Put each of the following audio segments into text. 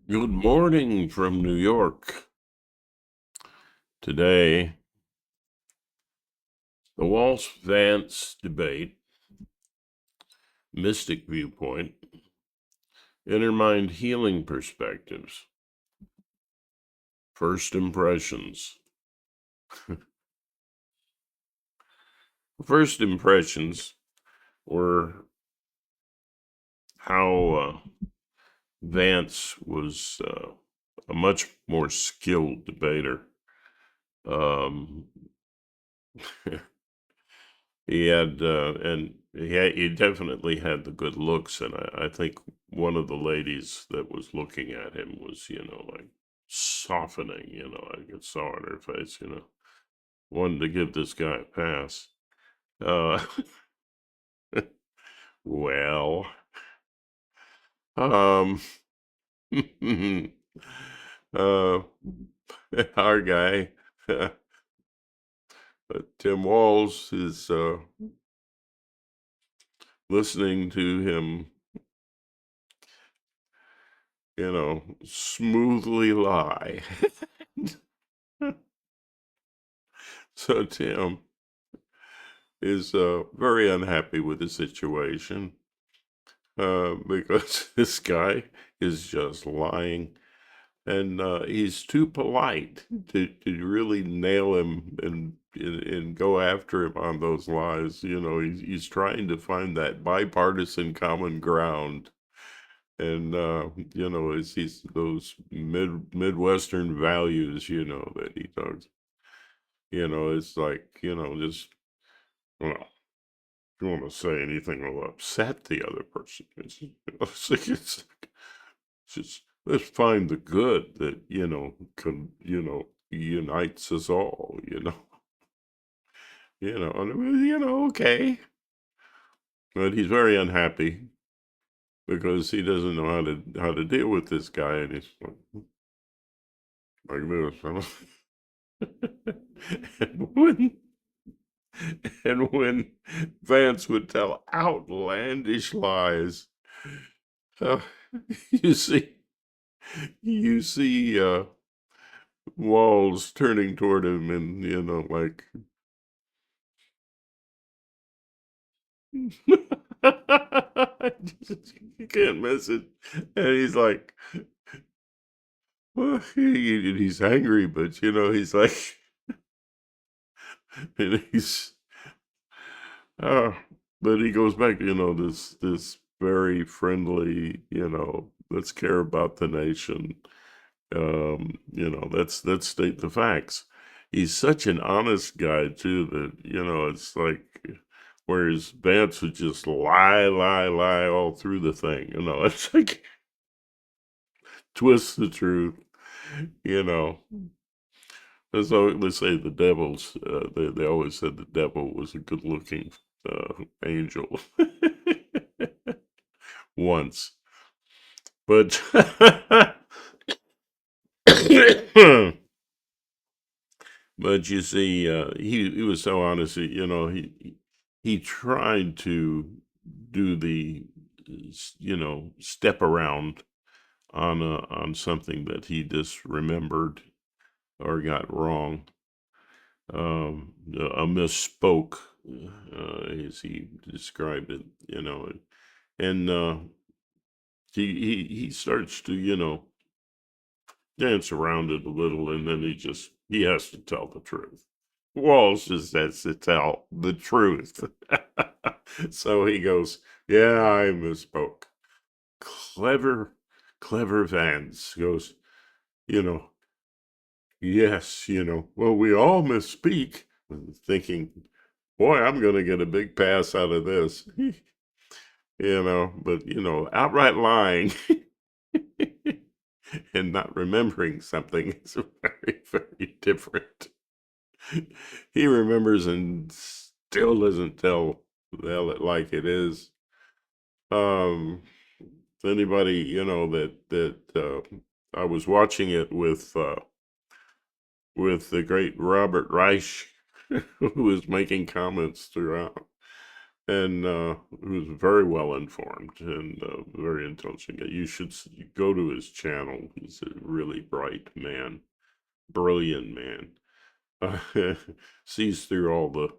Good morning from New York. Today, the Walz Vance debate, mystic viewpoint, inner mind healing perspectives, first impressions. First impressions were how Vance was a much more skilled debater. Um, he definitely had the good looks, and I think one of the ladies that was looking at him was, like softening, I could saw in her face, wanted to give this guy a pass. Uh, well, um, uh, our guy, Tim Walz is listening to him, smoothly lie. So Tim is very unhappy with the situation because this guy is just lying, and he's too polite to really nail him and go after him on those lies. He's trying to find that bipartisan common ground. And it's those Midwestern values, that he talks. It's like, just, well, if you want to say anything will upset the other person. It's just, let's find the good that, unites us all, okay. But he's very unhappy because he doesn't know how to deal with this guy, and he's like this. and when And when Vance would tell outlandish lies, uh, you see, you see Walls turning toward him, and like, you can't miss it. And he's like, well, he's angry, but he's like, and he's Uh, but he goes back, this very friendly, let's care about the nation. Let's state the facts. He's such an honest guy too that, it's like, whereas Vance would just lie, lie, lie all through the thing, it's like twist the truth, you know. So let's say the devil's, they always said the devil was a good looking angel once. But but you see, he was so honest. He tried to do the step around on something that he just remembered or got wrong. A misspoke, as he described it, and he starts to dance around it a little, and then he has to tell the truth. Walsh just has to tell the truth. So he goes, yeah, I misspoke. Clever, clever Vance goes, you know, yes, well, we all misspeak, thinking, boy, I'm going to get a big pass out of this. But, outright lying and not remembering something is very, very different. He remembers and still doesn't tell it like it is. Anybody, that I was watching it with the great Robert Reich, who was making comments throughout. and he was very well informed and very intelligent. You should go to his channel. He's a really bright man, brilliant man. Sees through all the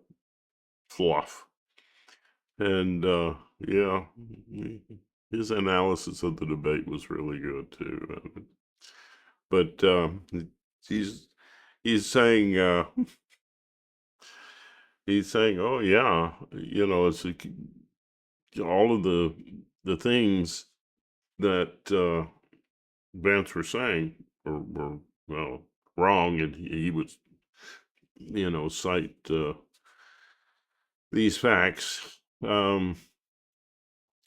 fluff. And yeah, his analysis of the debate was really good too. But he's he's saying oh yeah, it's all of the things that Vance were saying were well wrong, and he would cite these facts.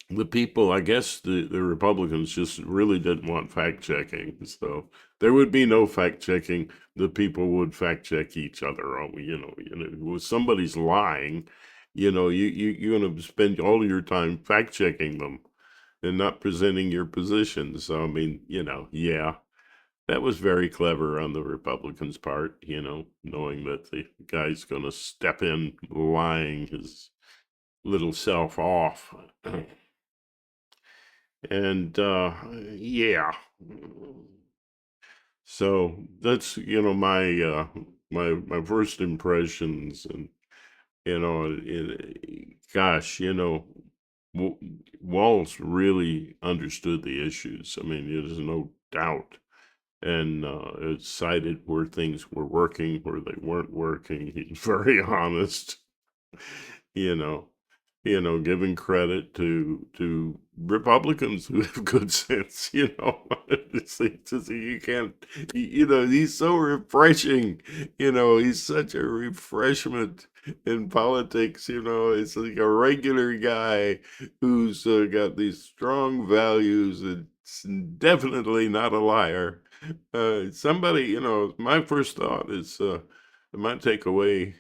The people, I guess the Republicans just really didn't want fact checking. So there would be no fact checking. The people would fact check each other. If somebody's lying, you're going to spend all your time fact checking them and not presenting your position. So, I mean, yeah, that was very clever on the Republicans' part, knowing that the guy's going to step in lying his little self off. And yeah, so that's my first impressions. And gosh, Walz really understood the issues. I mean, there's no doubt. And it cited where things were working, where they weren't working. He's very honest. you know giving credit to Republicans who have good sense. You can't. He's so refreshing. He's such a refreshment in politics. It's like a regular guy who's got these strong values and definitely not a liar. Somebody, my first thought is, my takeaway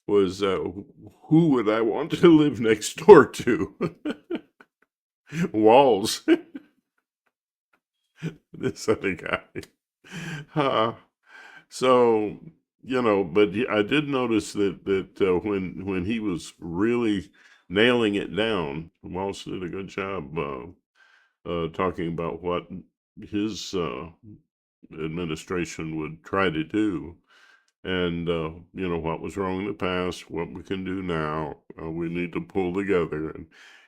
was, who would I want to live next door to? Walz, this other guy. Uh, so, but I did notice that when he was really nailing it down, Walz did a good job talking about what his administration would try to do. And, what was wrong in the past, what we can do now, we need to pull together. And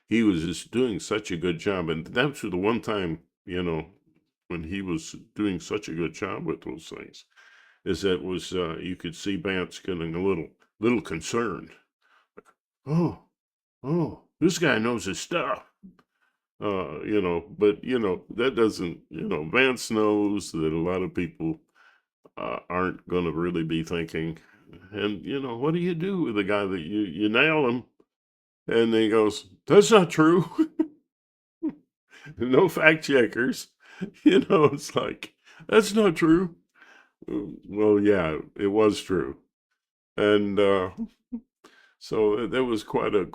he was just doing such a good job. And that's the one time, when he was doing such a good job with those things, is that was, you could see Vance getting a little concerned. Oh, this guy knows his stuff. But, that doesn't, Vance knows that a lot of people aren't going to really be thinking. And what do you do with a guy that you nail him, and then he goes, "That's not true." No fact checkers. It's like, that's not true. Well, yeah, it was true. And so there was quite a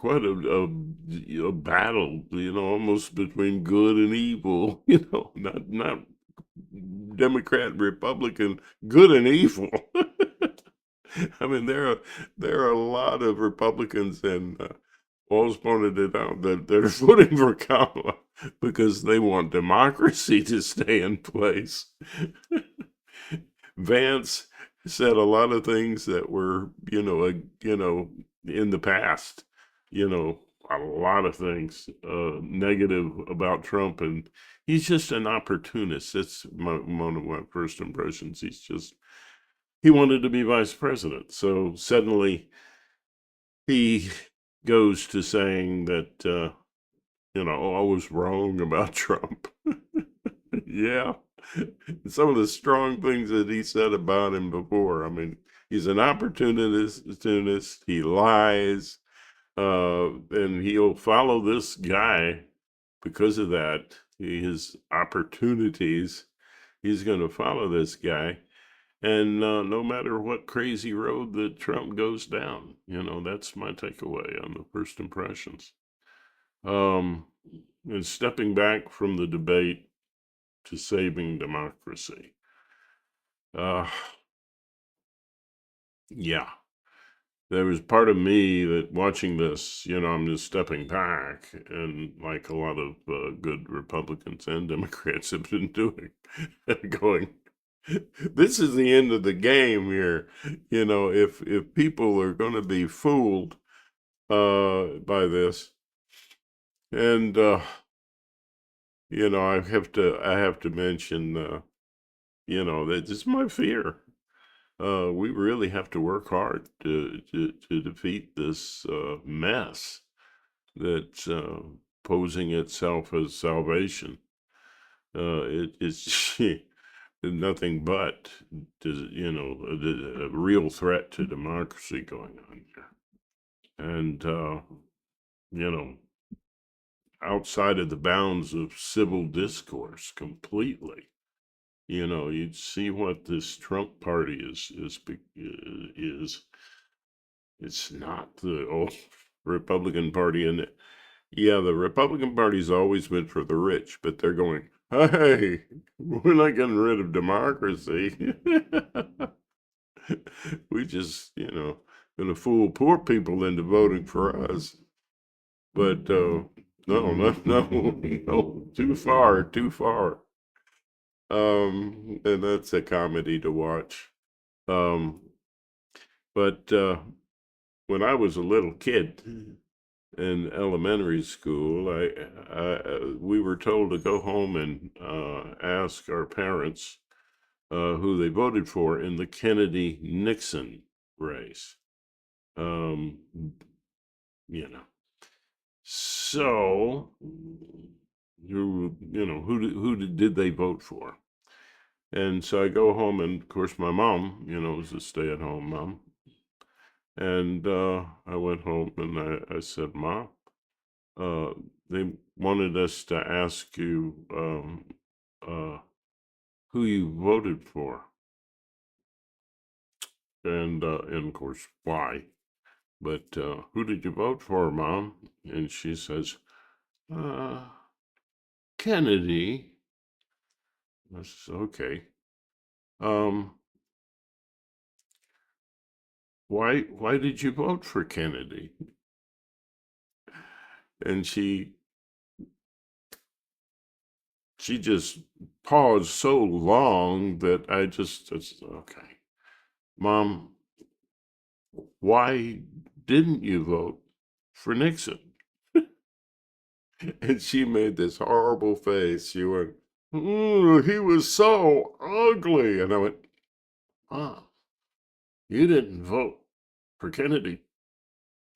battle, almost between good and evil. Not Democrat, Republican, good and evil. I mean, there are a lot of Republicans, and Walz pointed it out, that they're voting for Kamala because they want democracy to stay in place. Vance said a lot of things that were, in the past, a lot of things negative about Trump, and he's just an opportunist. That's one of my first impressions. He wanted to be vice president. So suddenly he goes to saying that, I was wrong about Trump. Yeah. Some of the strong things that he said about him before. I mean, he's an opportunist. He lies. And he'll follow this guy because of that. His opportunities. He's going to follow this guy. And no matter what crazy road that Trump goes down, that's my takeaway on the first impressions. And stepping back from the debate to saving democracy. Yeah. there was part of me that watching this, I'm just stepping back, and like a lot of good Republicans and Democrats have been doing, going, this is the end of the game here. If people are going to be fooled by this, and I have to mention, that is my fear. We really have to work hard to defeat this mess that's posing itself as salvation. It's nothing but, a real threat to democracy going on here. And, you know, outside of the bounds of civil discourse completely. You'd see what this Trump party is. It's not the old Republican Party, and yeah, the Republican Party's always been for the rich, but they're going, hey, we're not getting rid of democracy. We just, gonna fool poor people into voting for us. But no, no, no, no, too far, too far. And that's a comedy to watch. But when I was a little kid in elementary school, we were told to go home and ask our parents who they voted for in the Kennedy-Nixon race. Um, you know, so who did they vote for? And so I go home, and of course my mom, was a stay-at-home mom. And I went home and I said, Mom, they wanted us to ask you who you voted for. And of course, why? But who did you vote for, Mom? And she says, uh, Kennedy. I said, okay. Why did you vote for Kennedy? And she just paused so long that I said, okay, Mom, why didn't you vote for Nixon? And she made this horrible face. She went, he was so ugly. And I went, Mom, you didn't vote for Kennedy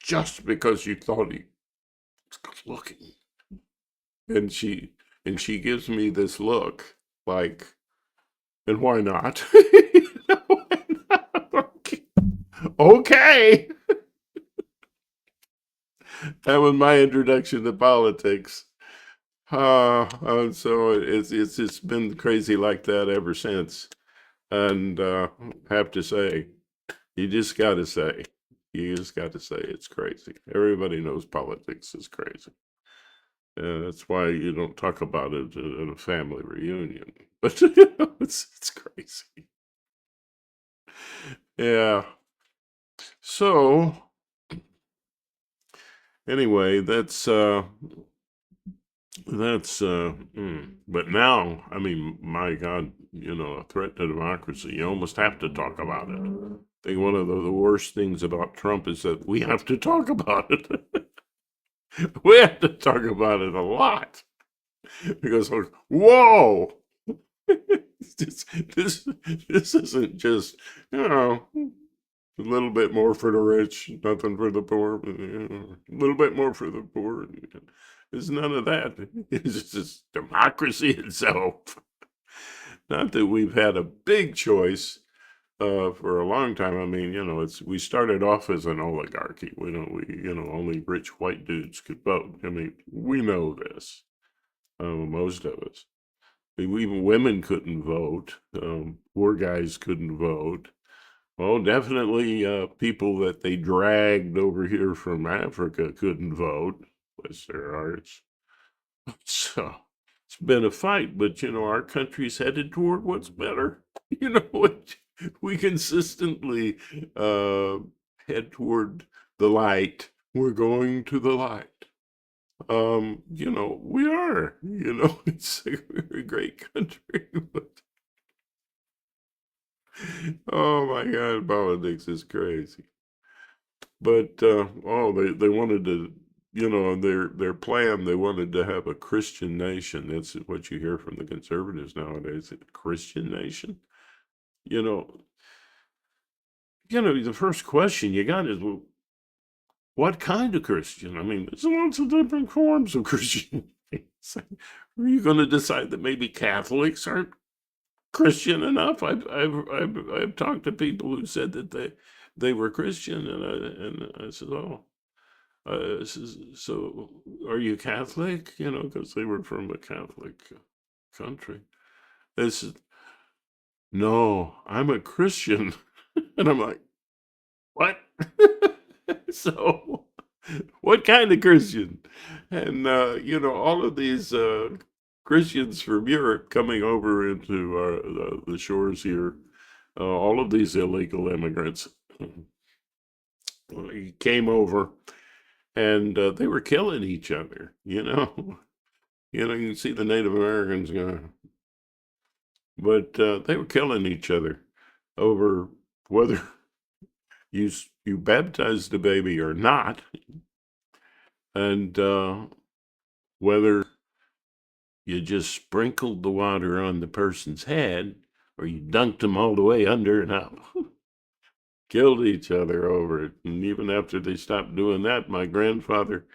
just because you thought he was good looking. And she gives me this look like, and why not? Okay. That was my introduction to politics. So it's been crazy like that ever since. And have to say, you just got to say it's crazy. Everybody knows politics is crazy. That's why you don't talk about it at a family reunion. But it's crazy. Yeah. So anyway, but now, I mean, my God, a threat to democracy. You almost have to talk about it. I think one of the worst things about Trump is that we have to talk about it. We have to talk about it a lot because, whoa, this isn't just, a little bit more for the rich, nothing for the poor, a little bit more for the poor. There's none of that. It's just democracy itself. Not that we've had a big choice for a long time. I mean, we started off as an oligarchy. Only rich white dudes could vote. I mean, we know this. Most of us. Even women couldn't vote. Poor guys couldn't vote. Well, definitely people that they dragged over here from Africa couldn't vote. Bless their hearts. So it's been a fight, but our country's headed toward what's better. We consistently head toward the light. We're going to the light. We are, it's a great country, but oh my God, politics is crazy. But they wanted to, their plan, they wanted to have a Christian nation. That's what you hear from the conservatives nowadays, a Christian nation. You know, the first question you got is, well, what kind of Christian? I mean, there's lots of different forms of Christianity. Are you going to decide that maybe Catholics aren't Christian enough? I've talked to people who said that they were Christian, and I said, oh, so are you Catholic? Because they were from a Catholic country. They said, no, I'm a Christian, and I'm like, what? So, what kind of Christian? And all of these Christians from Europe coming over into the shores here, all of these illegal immigrants came over, and they were killing each other. You can see the Native Americans going, but they were killing each other over whether you baptized the baby or not, and whether you just sprinkled the water on the person's head or you dunked them all the way under and out. Killed each other over it. And even after they stopped doing that, my grandfather,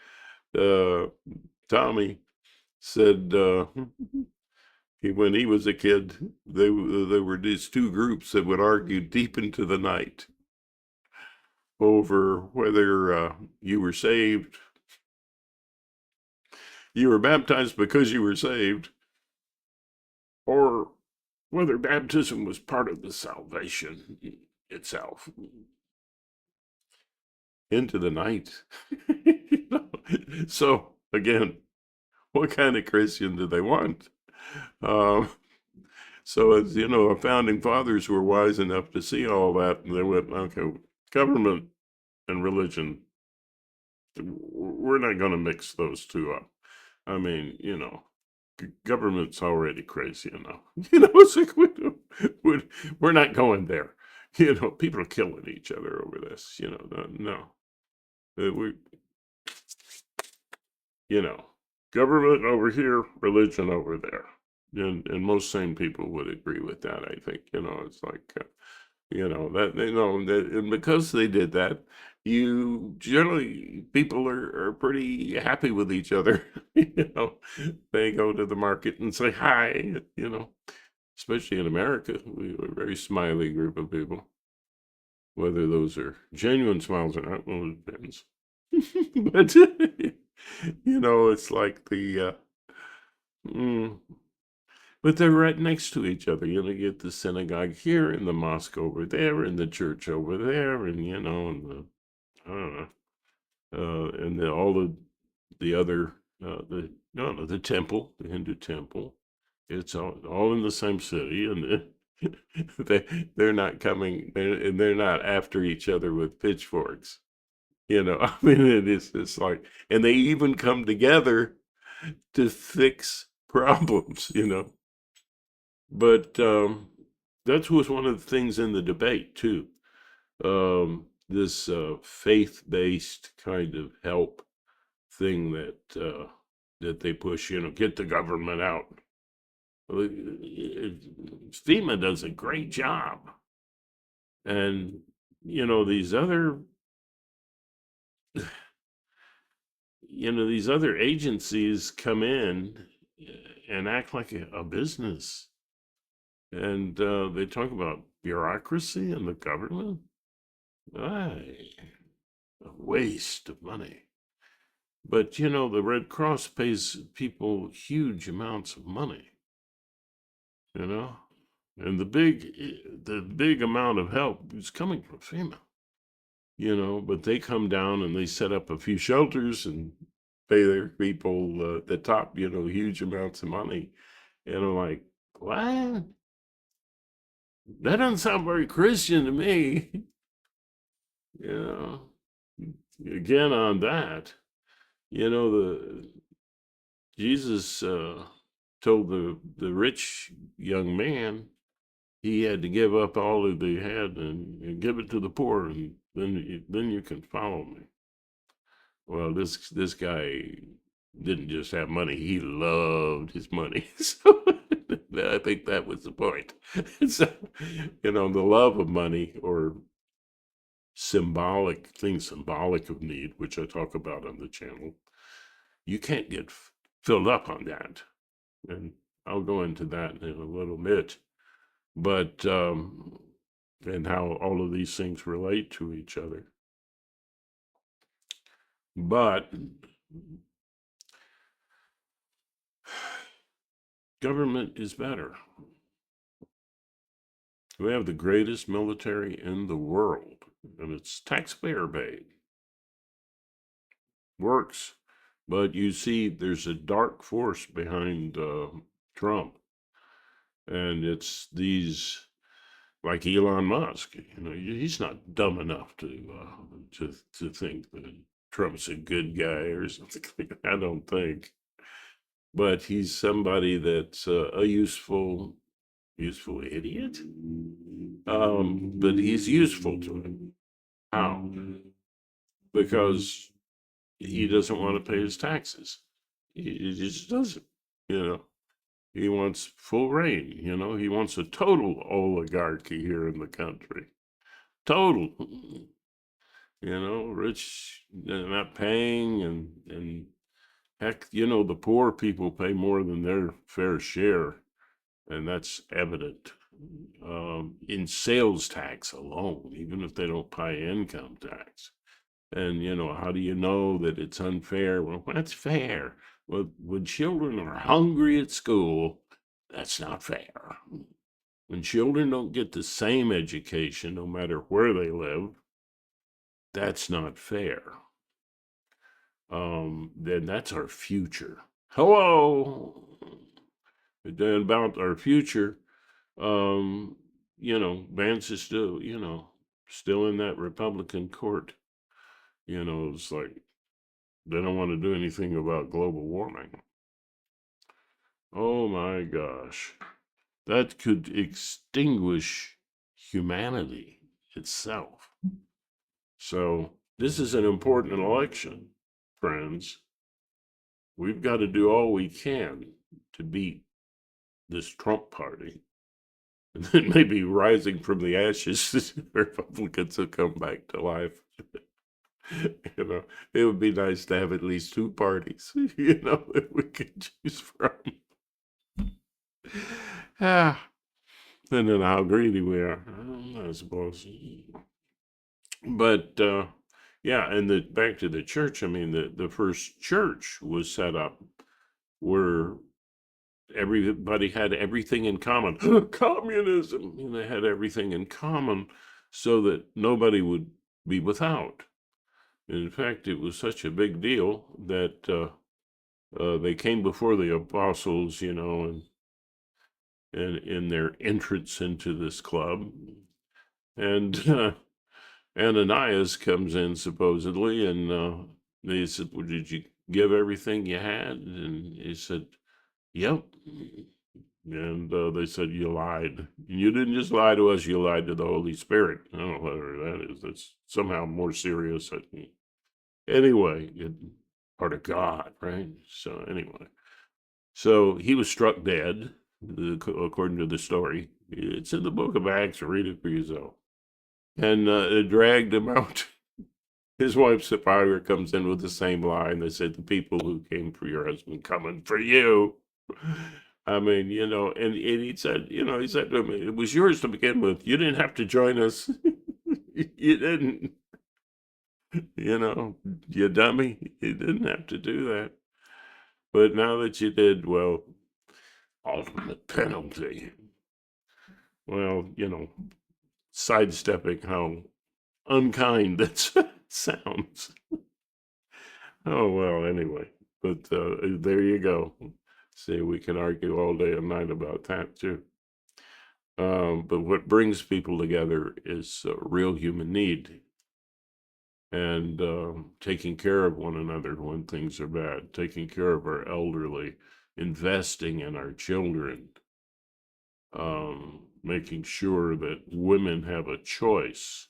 Tommy, said when he was a kid, there were these two groups that would argue deep into the night over whether you were saved. You were baptized because you were saved, or whether baptism was part of the salvation itself. Into the night. So, again, what kind of Christian do they want? So, as our founding fathers were wise enough to see all that, and they went, okay, government and religion, we're not going to mix those two up. I mean, government's already crazy enough. It's like we're not going there. People are killing each other over this. No. We, government over here, religion over there. And most sane people would agree with that, I think. It's like, and because they did that, people are pretty happy with each other. They go to the market and say hi, especially in America. We're a very smiley group of people. Whether those are genuine smiles or not, well, it depends. But, it's like but they're right next to each other. You get the synagogue here and the mosque over there and the church over there, and, and I don't know, and all of the other, the temple, the Hindu temple. It's all in the same city, and they're not coming, and they're not after each other with pitchforks. I mean, it's like, and they even come together to fix problems. But that was one of the things in the debate too. This faith-based kind of help thing that they push. Get the government out. FEMA does a great job, and these other agencies come in and act like a business, and they talk about bureaucracy in the government. A waste of money. But the Red Cross pays people huge amounts of money. And the big amount of help is coming from FEMA. But they come down and they set up a few shelters and pay their people the top, huge amounts of money. And I'm like, what? That doesn't sound very Christian to me. You know, again on that, the Jesus told the rich young man he had to give up all that they had and give it to the poor, and then you can follow me. Well, this guy didn't just have money; he loved his money. So I think that was the point. So, the love of money or symbolic of need, which I talk about on the channel, you can't get filled up on that, and I'll go into that in a little bit. But and how all of these things relate to each other. But government is better. We have the greatest military in the world, and it's taxpayer paid. Works. But you see, there's a dark force behind Trump, and it's these like Elon Musk. He's not dumb enough to think that Trump's a good guy or something like that. I don't think. But he's somebody that's a useful idiot. But he's useful to him. How? Because he doesn't want to pay his taxes. He just doesn't. You know, he wants full reign. He wants a total oligarchy here in the country. Total. Rich, not paying, and heck, the poor people pay more than their fair share, and that's evident in sales tax alone, even if they don't pay income tax. And, how do you know that it's unfair? Well, that's fair. Well, when children are hungry at school, that's not fair. When children don't get the same education, no matter where they live, that's not fair. Then that's our future. Hello. Then about our future, Vance is still in that Republican court. It's like they don't want to do anything about global warming. Oh my gosh. That could extinguish humanity itself. So this is an important election, friends. We've got to do all we can to beat this Trump party. And then maybe rising from the ashes, Republicans will come back to life. It would be nice to have at least two parties, that we could choose from. And then how greedy we are, I suppose. But yeah, and back to the church. I mean, the first church was set up where everybody had everything in common. Communism. They had everything in common so that nobody would be without. In fact, it was such a big deal that they came before the apostles, and in their entrance into this club. And Ananias comes in supposedly, and they said, well, did you give everything you had? And he said, yep. And they said, you lied. You didn't just lie to us, you lied to the Holy Spirit. I don't know whatever that is. That's somehow more serious. Anyway, part of God, right? So anyway, so he was struck dead, according to the story. It's in the book of Acts. Read it for yourself. And they dragged him out. His wife Sapphira comes in with the same line. They said, the people who came for your husband coming for you. I mean, and he said, he said to him, it was yours to begin with. You didn't have to join us. You didn't. You dummy. You didn't have to do that. But now that you did, well, ultimate penalty. Well, sidestepping how unkind that sounds. Oh, well, anyway. But there you go. See, we can argue all day and night about that, too. But what brings people together is real human need. and taking care of one another when things are bad, taking care of our elderly, investing in our children, making sure that women have a choice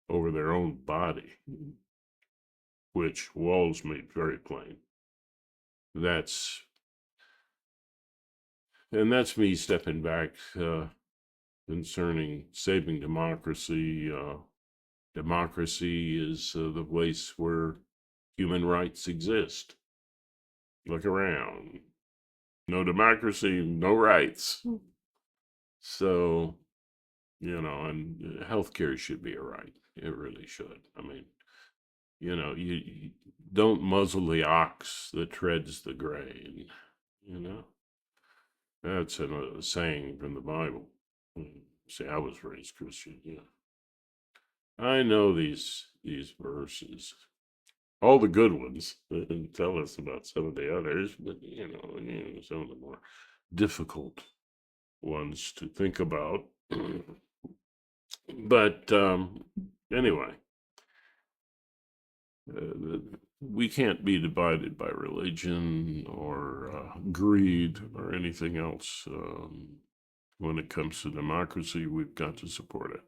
over their own body, which Walz made very plain. That's that's me stepping back concerning saving democracy. Democracy is the place where human rights exist. Look around. No democracy, no rights. So, and healthcare should be a right. It really should. I mean, you don't muzzle the ox that treads the grain. You know, that's a saying from the Bible. See, I was raised Christian. Yeah, I know these verses, all the good ones, and tell us about some of the others, but some of the more difficult ones to think about. But anyway, we can't be divided by religion or greed or anything else. When it comes to democracy, we've got to support it.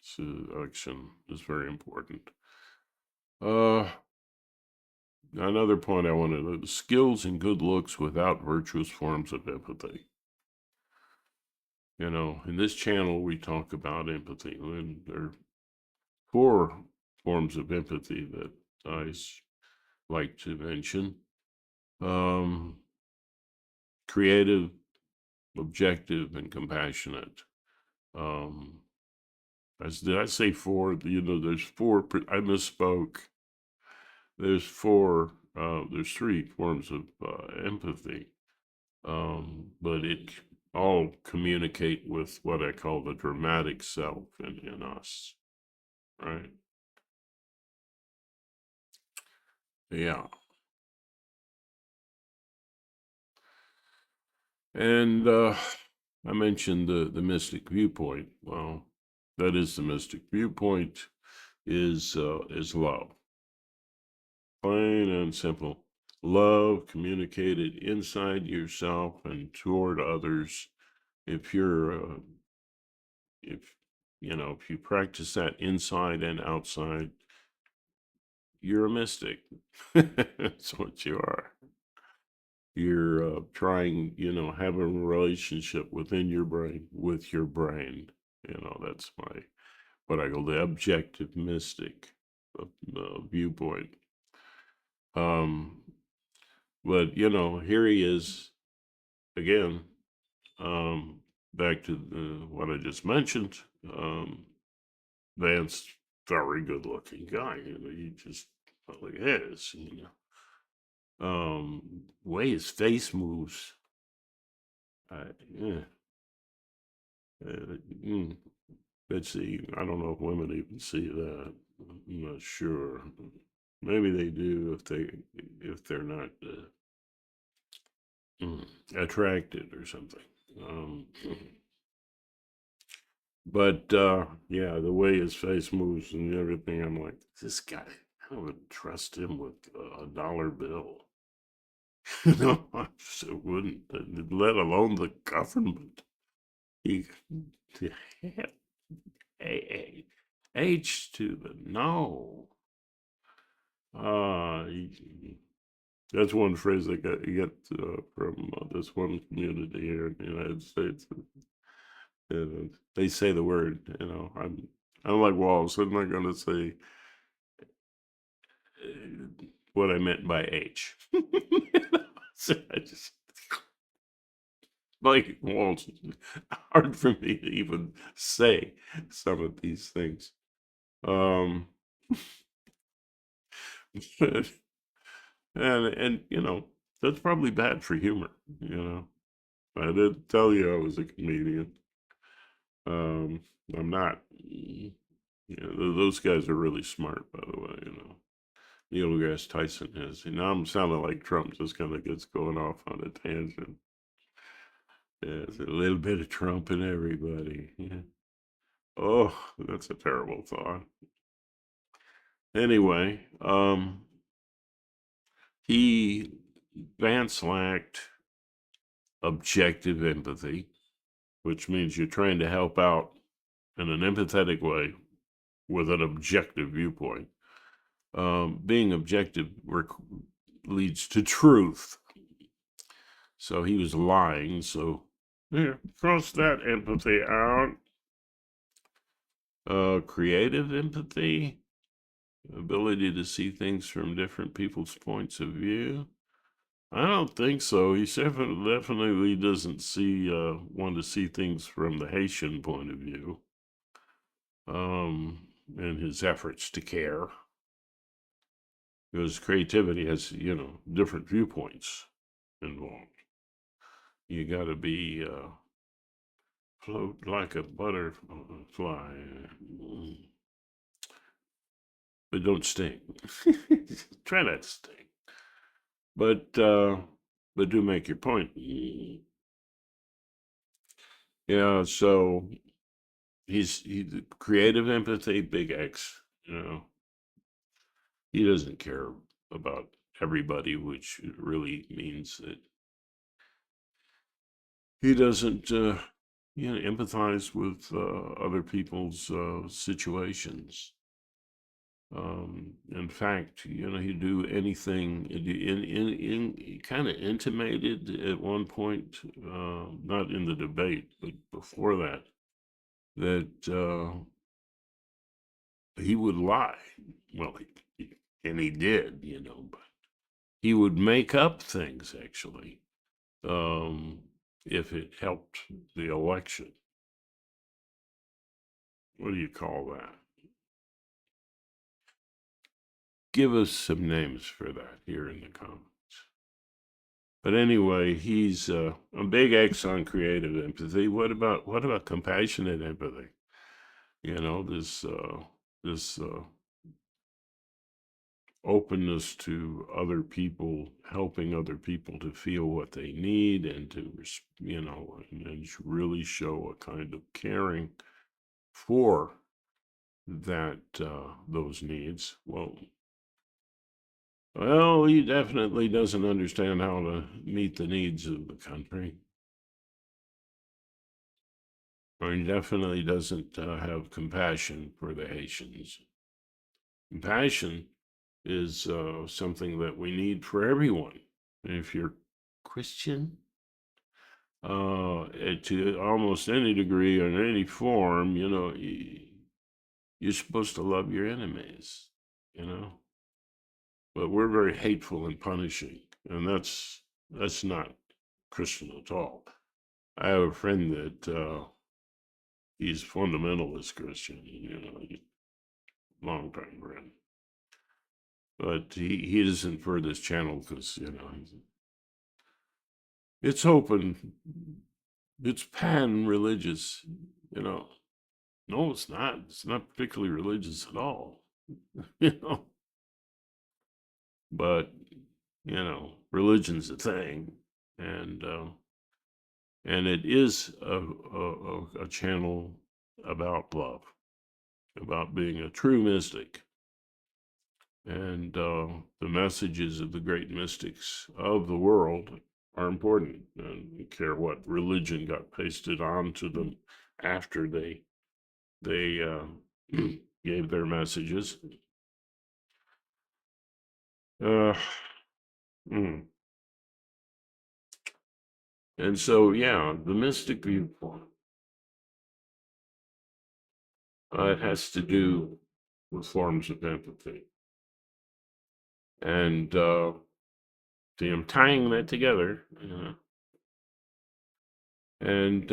So election is very important. Another point I wanted to skills and good looks without virtuous forms of empathy. In this channel, we talk about empathy, and there are 4 forms of empathy that I like to mention. Creative, objective, and compassionate. Did I say 4? There's 4. I misspoke. There's 4. There's 3 forms of empathy, but it all communicate with what I call the dramatic self in us, right? Yeah. And I mentioned the mystic viewpoint. Well, that is the mystic viewpoint is love. Plain and simple. Love communicated inside yourself and toward others. If you're if you practice that inside and outside, you're a mystic. That's what you are. You're trying, having a relationship within your brain with your brain. That's what I call the objective mystic viewpoint. Um, but here he is again. Back to what I just mentioned. Vance, very good-looking guy. He just really is. Way his face moves. Yeah. Mm, let's see. I don't know if women even see that. I'm not sure. Maybe they do if they're not attracted or something. But yeah, the way his face moves and everything, I'm like, this guy, I would trust him with a dollar bill. I just wouldn't, let alone the government. He, H to the no. Uh, that's one phrase I get from this one community here in the United States. They say the word, I'm like Walz. I'm not going to say what I meant by H. So I just like Walz. Hard for me to even say some of these things. And that's probably bad for humor. I did tell you I was a comedian. I'm not. Those guys are really smart, by the way. Neil deGrasse Tyson is. Now I'm sounding like Trump. Just kind of gets going off on a tangent. There's a little bit of Trump in everybody. Yeah. Oh, that's a terrible thought. Anyway, he Vance lacked objective empathy, which means you're trying to help out in an empathetic way with an objective viewpoint. Being objective leads to truth. So he was lying. So yeah, cross that empathy out. Creative empathy, ability to see things from different people's points of view. I don't think so. He definitely doesn't want to see things from the Haitian point of view. In his efforts to care, because creativity has different viewpoints involved. You got to be float like a butterfly, but don't sting. Try not to sting, but do make your point. Yeah, so he's creative empathy, big X. He doesn't care about everybody, which really means that he doesn't empathize with other people's situations. In fact, he'd do anything. He kind of intimated at one point, not in the debate, but before that, that he would lie. Well, and he did, but he would make up things actually, if it helped the election. What do you call that? Give us some names for that here in the comments. But anyway, he's a big X on creative empathy. What about compassionate empathy? This openness to other people, helping other people to feel what they need, and to and really show a kind of caring for those needs. Well, he definitely doesn't understand how to meet the needs of the country. Or he definitely doesn't have compassion for the Haitians. Compassion is something that we need for everyone. If you're Christian, to almost any degree or in any form, you're supposed to love your enemies, you know. But we're very hateful and punishing, and that's not Christian at all. I have a friend that he's fundamentalist Christian, long time friend, but he isn't for this channel because it's open, it's pan religious, you know. No, it's not. It's not particularly religious at all, you know. But religion's a thing, and it is a channel about love, about being a true mystic. And the messages of the great mystics of the world are important. And you care what religion got pasted onto them after they gave their messages. Uh, mm. And so, yeah, the mystic viewpoint, it has to do with forms of empathy. And I'm tying that together. And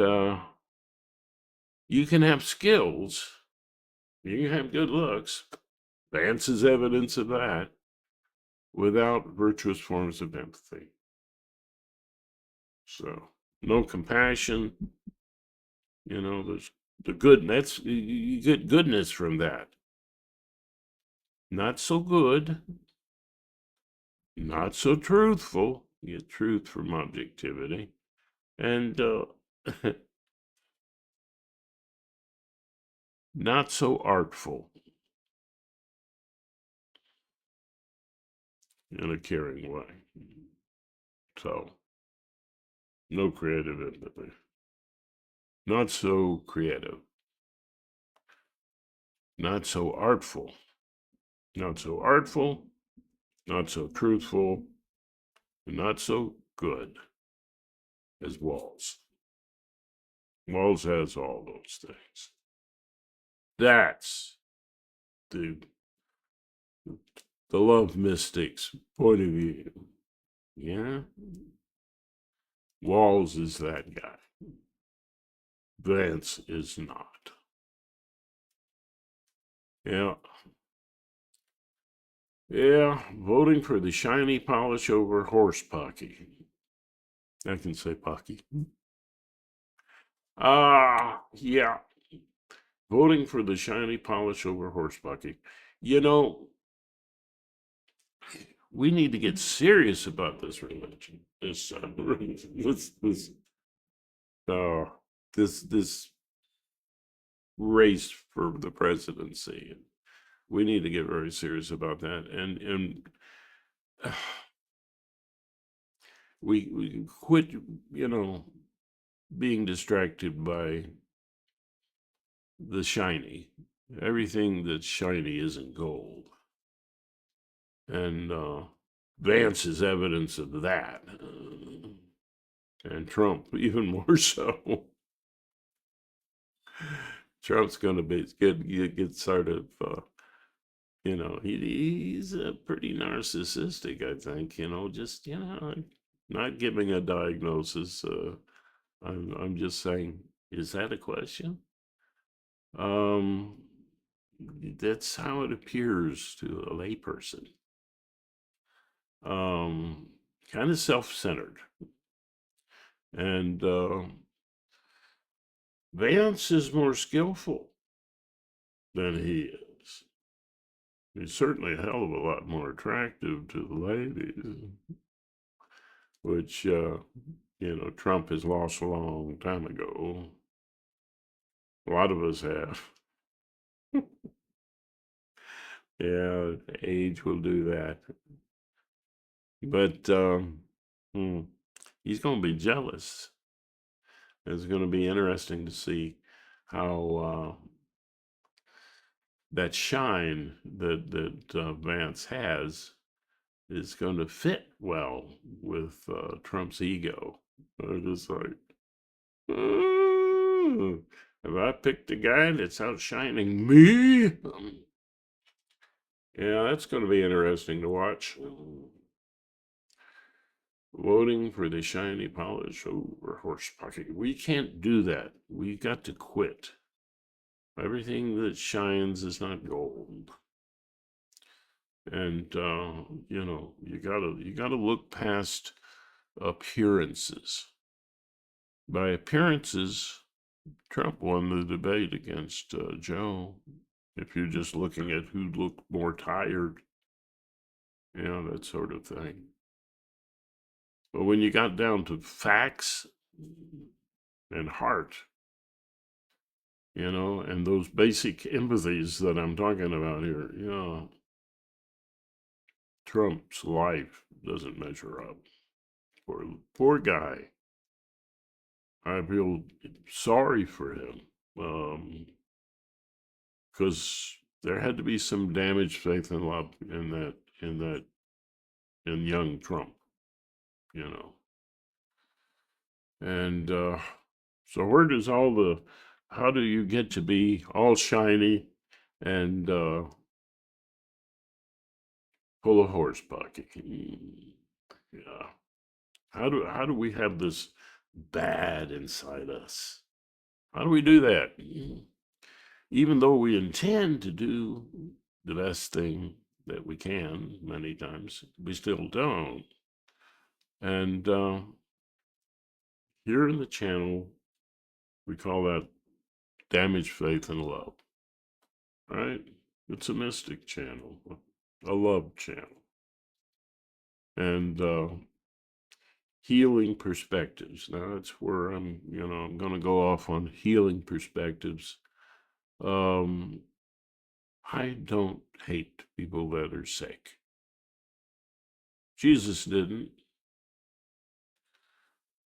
you can have skills, you can have good looks. Vance is evidence of that, without virtuous forms of empathy. So, no compassion, there's the good, you get goodness from that. Not so good, not so truthful. You get truth from objectivity. And not so artful. in a caring way. So, no creative empathy. Not so creative. Not so artful. Not so artful. Not so truthful. And not so good as Walz. Walz has all those things. That's the love mystic's point of view. Yeah? Walz is that guy. Vance is not. Yeah. Yeah, voting for the shiny polish over horse pucky. I can say pucky. Yeah. Voting for the shiny polish over horse pucky. You know, we need to get serious about this religion. Uh, this race for the presidency. We need to get very serious about that. And we quit, being distracted by the shiny. Everything that's shiny isn't gold. And Vance is evidence of that. And Trump, even more so. Trump's going to get sort of, he's pretty narcissistic, I think, just, not giving a diagnosis. I'm just saying, is that a question? That's how it appears to a layperson. Kind of self-centered. And Vance is more skillful than he is. He's certainly a hell of a lot more attractive to the ladies, which, Trump has lost a long time ago. A lot of us have. Yeah, age will do that. But he's going to be jealous. It's going to be interesting to see how that shine that Vance has is going to fit well with Trump's ego. I'm just like, "Oh, have I picked a guy that's outshining me?" Yeah, that's going to be interesting to watch. Voting for the shiny polish over horse pocket. We can't do that. We got to quit. Everything that shines is not gold. And you gotta look past appearances. By appearances, Trump won the debate against Joe. If you're just looking at who looked more tired, that sort of thing. But when you got down to facts and heart, and those basic empathies that I'm talking about here, Trump's life doesn't measure up. Poor guy. I feel sorry for him. Because there had to be some damaged faith and love in young Trump, And so where does how do you get to be all shiny and full of horse pocky? Yeah. How do we have this bad inside us? How do we do that? Even though we intend to do the best thing that we can, many times we still don't. And here in the channel, we call that damaged faith and love. Right? It's a mystic channel, a love channel, and healing perspectives. Now that's where I'm going to go off on healing perspectives. I don't hate people that are sick. Jesus didn't.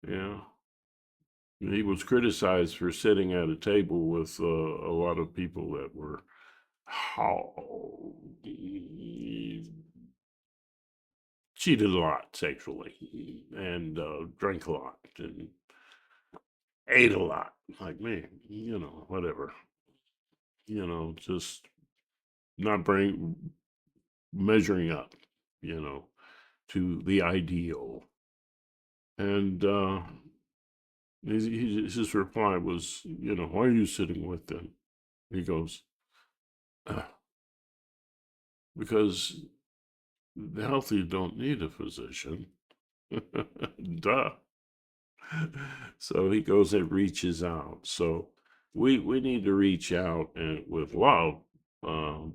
Yeah. He was criticized for sitting at a table with a lot of people that were how cheated a lot sexually and drank a lot and ate a lot, like me, whatever, just not measuring up, you know, to the ideal. And his reply was, why are you sitting with them? He goes, because the healthy don't need a physician. Duh. So he goes and reaches out. So we need to reach out and with love. Um,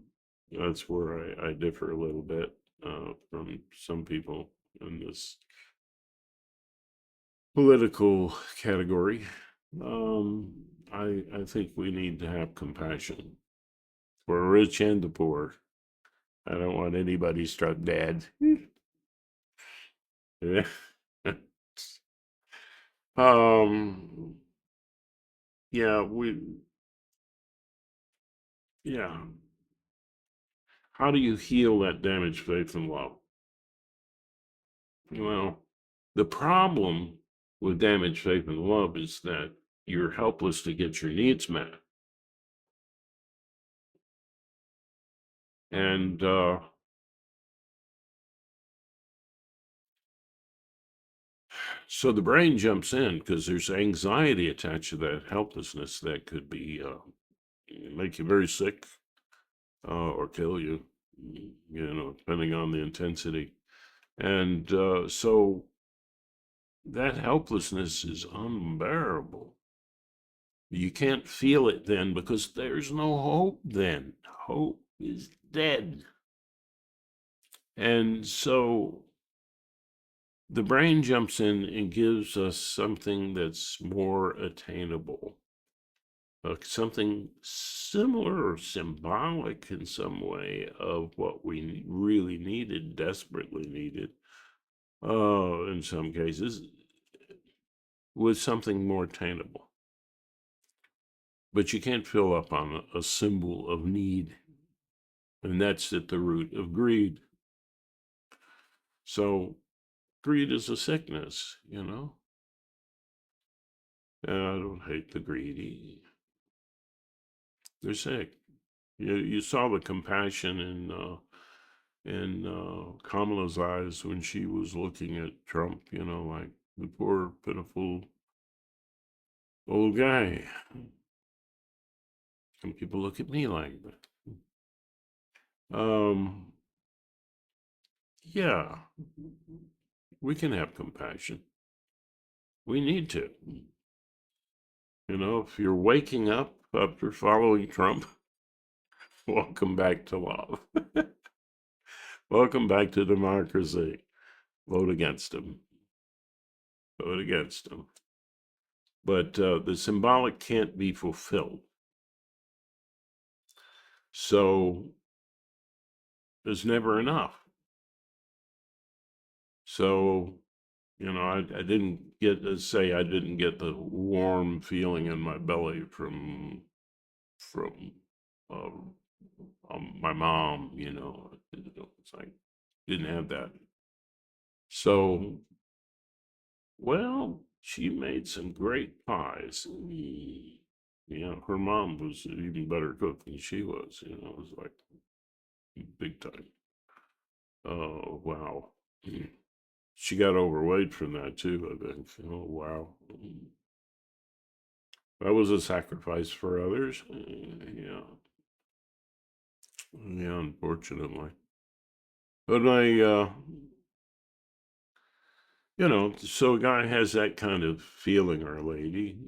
that's where I differ a little bit from some people in this political category. Um, I think we need to have compassion for the rich and the poor. I don't want anybody struck dead. Yeah. um, yeah, yeah. How do you heal that damaged faith and love? Well, the problem with damaged faith and love is that you're helpless to get your needs met. And so the brain jumps in because there's anxiety attached to that helplessness that could be make you very sick or kill you, depending on the intensity. And so that helplessness is unbearable. You can't feel it then because there's no hope then. Hope is dead. And so the brain jumps in and gives us something that's more attainable, something similar or symbolic in some way of what we really needed, desperately needed, in some cases, with something more attainable. But you can't fill up on a symbol of need. And that's at the root of greed. So greed is a sickness, And I don't hate the greedy. They're sick. You saw the compassion in Kamala's eyes when she was looking at Trump, like the poor, pitiful old guy. Some people look at me like that. Yeah, we can have compassion. We need to. If you're waking up after following Trump, welcome back to love. Welcome back to democracy. Vote against him. Vote against him. But the symbolic can't be fulfilled. So there's never enough. So, I didn't get to say I didn't get the warm feeling in my belly from my mom, it's like didn't have that. So, well, she made some great pies. Her mom was an even better cook than she was. It was like big time. Oh, wow. She got overweight from that too, I think. Oh, wow. That was a sacrifice for others. Yeah. Yeah, unfortunately. But so a guy has that kind of feeling, or a lady,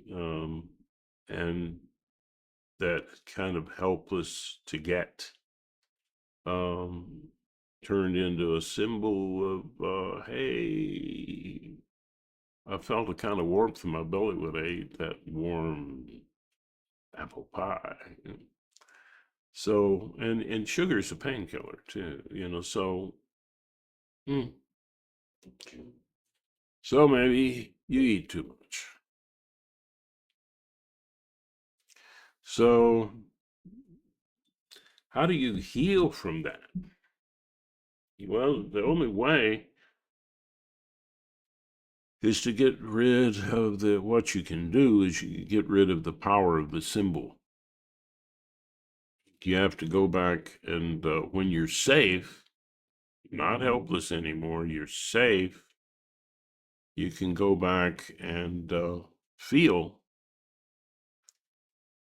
and that kind of helpless to get, um, turned into a symbol of, hey, I felt a kind of warmth in my belly when I ate that warm apple pie. So, and sugar is a painkiller too, so, mm, So maybe you eat too much. So, how do you heal from that? Well, the only way is to get rid of what you can do is you get rid of the power of the symbol. You have to go back and when you're safe, not helpless anymore, you're safe, you can go back and feel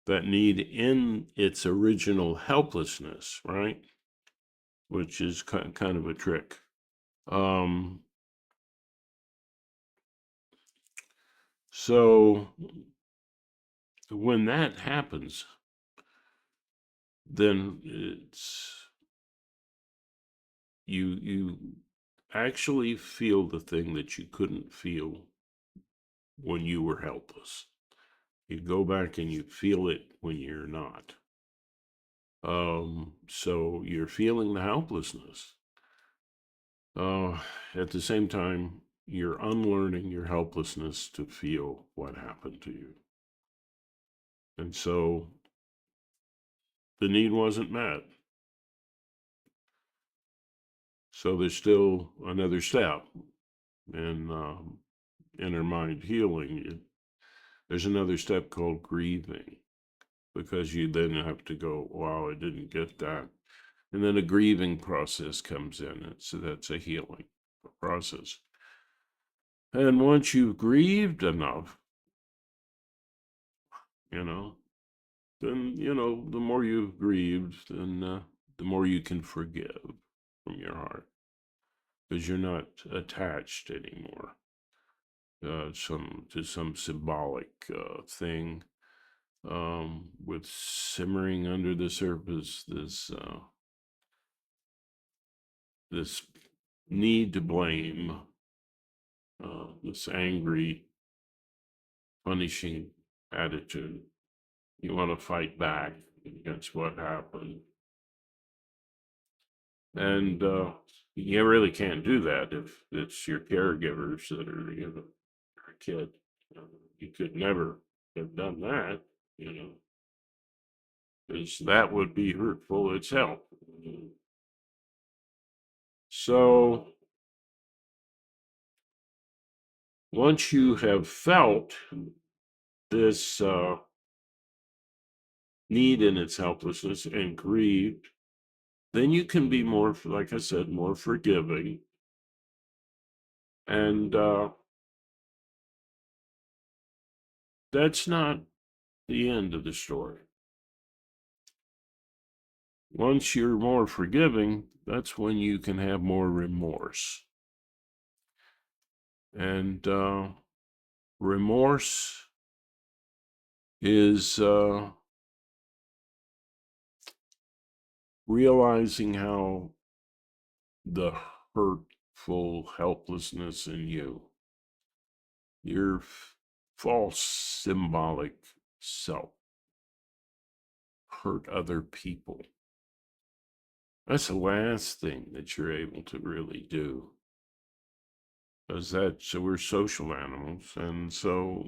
that need in its original helplessness, right? Which is kind of a trick. Um, so when that happens, then you actually feel the thing that you couldn't feel when you were helpless. You go back and you feel it when you're not. So you're feeling the helplessness. At the same time, you're unlearning your helplessness to feel what happened to you. And so the need wasn't met. So there's still another step in inner mind healing. There's another step called grieving, because you then have to go, wow, I didn't get that. And then a grieving process comes in. So that's a healing process. And once you've grieved enough, you know, then, the more you've grieved, then the more you can forgive from your heart, because you're not attached anymore to some symbolic thing with simmering under the surface this need to blame, this angry, punishing attitude. You want to fight back against what happened. And you really can't do that if it's your caregivers that are, your kid. You could never have done that, because that would be hurtful itself. So once you have felt this need in its helplessness and grieved, then you can be more, like I said, more forgiving. And that's not the end of the story. Once you're more forgiving, that's when you can have more remorse. And remorse is realizing how the hurtful helplessness in you, your false symbolic self, hurt other people. That's the last thing that you're able to really do. Because so we're social animals, and so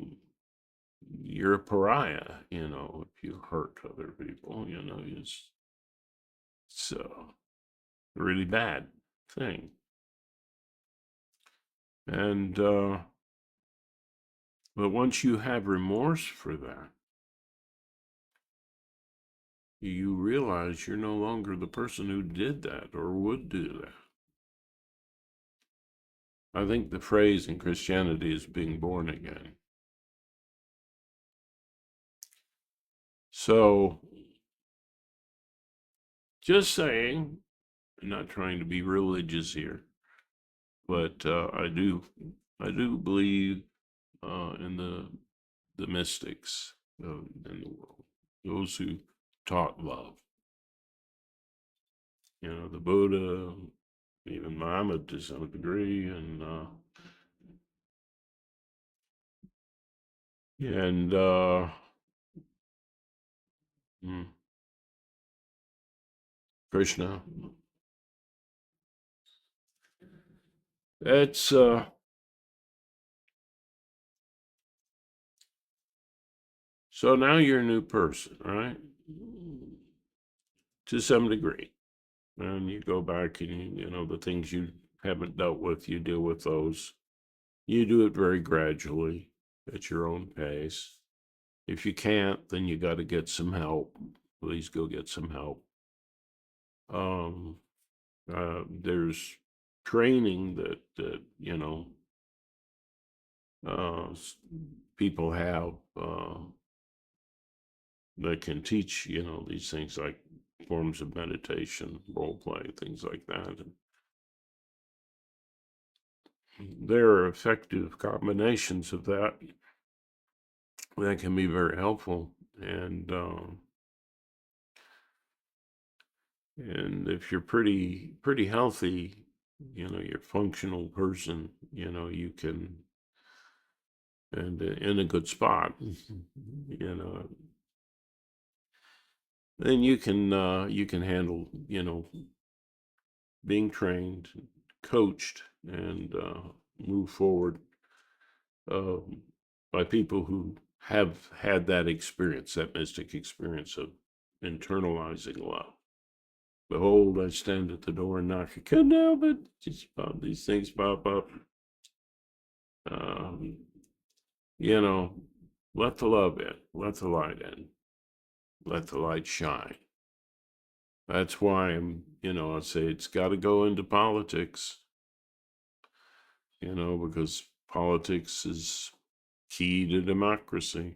you're a pariah, if you hurt other people, it's a really bad thing. And but once you have remorse for that, you realize you're no longer the person who did that or would do that. I think the phrase in Christianity is being born again. So, just saying, I'm not trying to be religious here, but I do believe in the mystics in the world, those who taught love. The Buddha, even Muhammad to some degree, and hmm, Krishna. It's so now you're a new person, right? To some degree. And you go back and the things you haven't dealt with, you deal with those. You do it very gradually at your own pace. If you can't, then you got to get some help. Please go get some help. Um, there's training that people have that can teach these things like forms of meditation, role play, things like that. And there are effective combinations of that can be very helpful. And if you're pretty healthy, you're a functional person, you can, and in a good spot, then you can handle, being trained, coached, and move forward uh, by people who have had that experience, that mystic experience of internalizing love. Behold, I stand at the door and knock. I couldn't help it. Just these things pop up. Um, you know, let the love in, let the light in, let the light shine. That's why I say it's got to go into politics, because politics is key to democracy.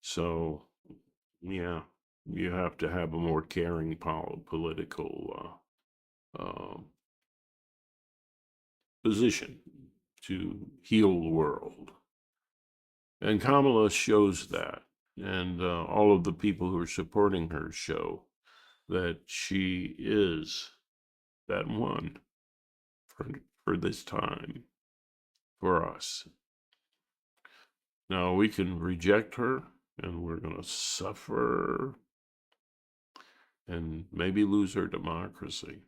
So, yeah, you have to have a more caring political position to heal the world. And Kamala shows that. And all of the people who are supporting her show that she is that one for this time, for us. Now, we can reject her, and we're going to suffer and maybe lose our democracy.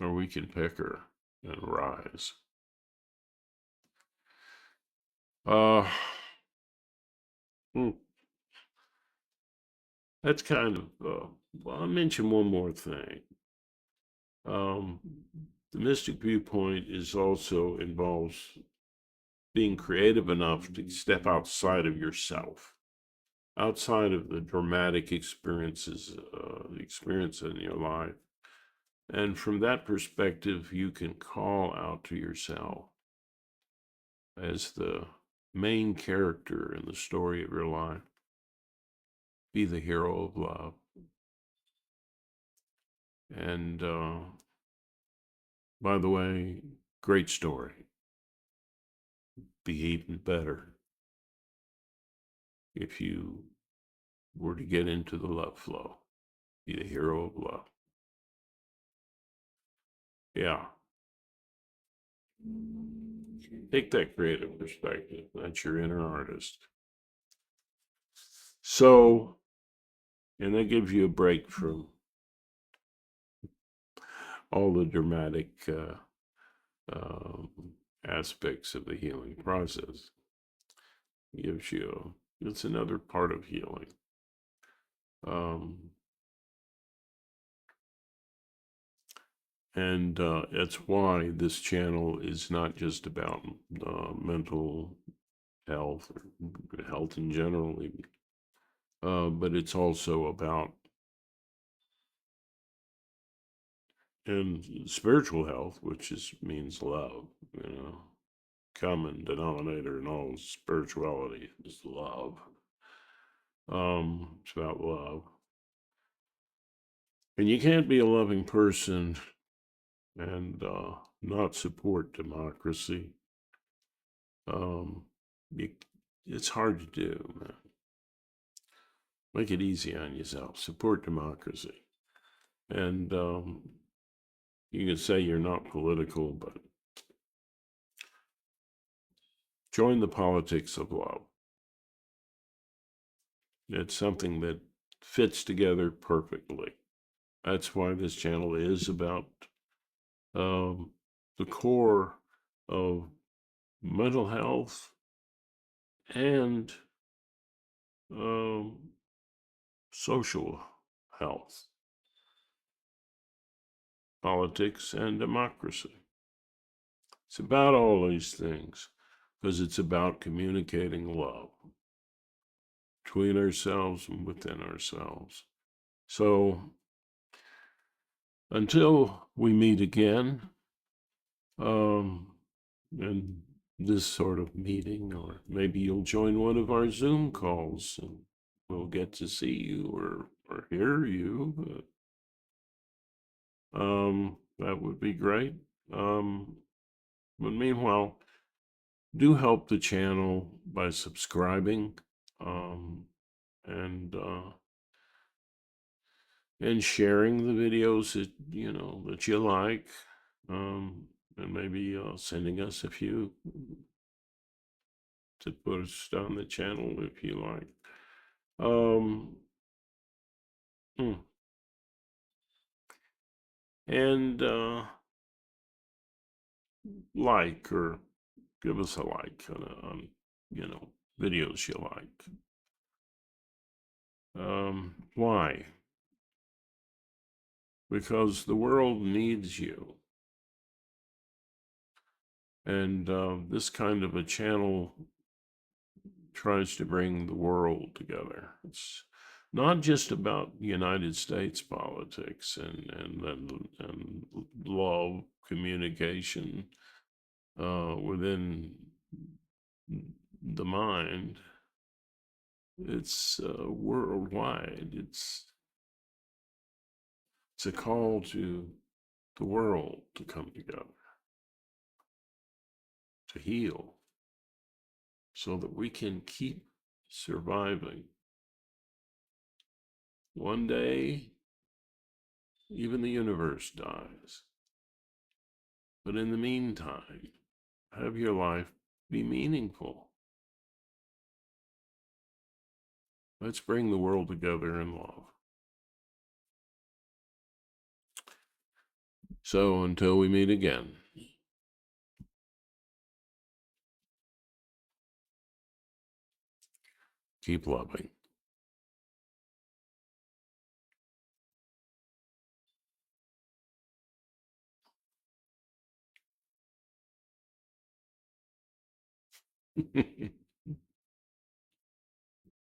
Or we can pick her and rise. Uh, hmm, that's kind of, well, I'll mention one more thing. Um, the mystic viewpoint is also involves being creative enough to step outside of yourself, outside of the dramatic experiences, experience in your life. And from that perspective, you can call out to yourself as the main character in the story of your life. Be the hero of love. And by the way, great story. Be even better if you were to get into the love flow. Be the hero of love. Yeah. Take that creative perspective. That's your inner artist. So, and that gives you a break from all the dramatic um, aspects of the healing process. Gives you, it's another part of healing. Um, and that's why this channel is not just about mental health or health in general, but it's also about and spiritual health, which means love. Common denominator in all spirituality is love. It's about love, and you can't be a loving person and not support democracy. Um, you, it's hard to do, man. Make it easy on yourself. Support democracy. And you can say you're not political, but join the politics of love. It's something that fits together perfectly. That's why this channel is about um, the core of mental health and um, social health, politics, and democracy. It's about all these things because it's about communicating love between ourselves and within ourselves. So until we meet again, um, in this sort of meeting, or maybe you'll join one of our Zoom calls and we'll get to see you or hear you. That would be great. But meanwhile, do help the channel by subscribing, um, and sharing the videos that that you like, and maybe sending us a few to post on the channel if you like. Um, hmm. And like or give us a like on videos you like. Why? Because the world needs you. And this kind of a channel tries to bring the world together. It's not just about United States politics and love communication within the mind. It's worldwide. It's a call to the world to come together, to heal, so that we can keep surviving. One day, even the universe dies. But in the meantime, have your life be meaningful. Let's bring the world together in love. So until we meet again, keep loving.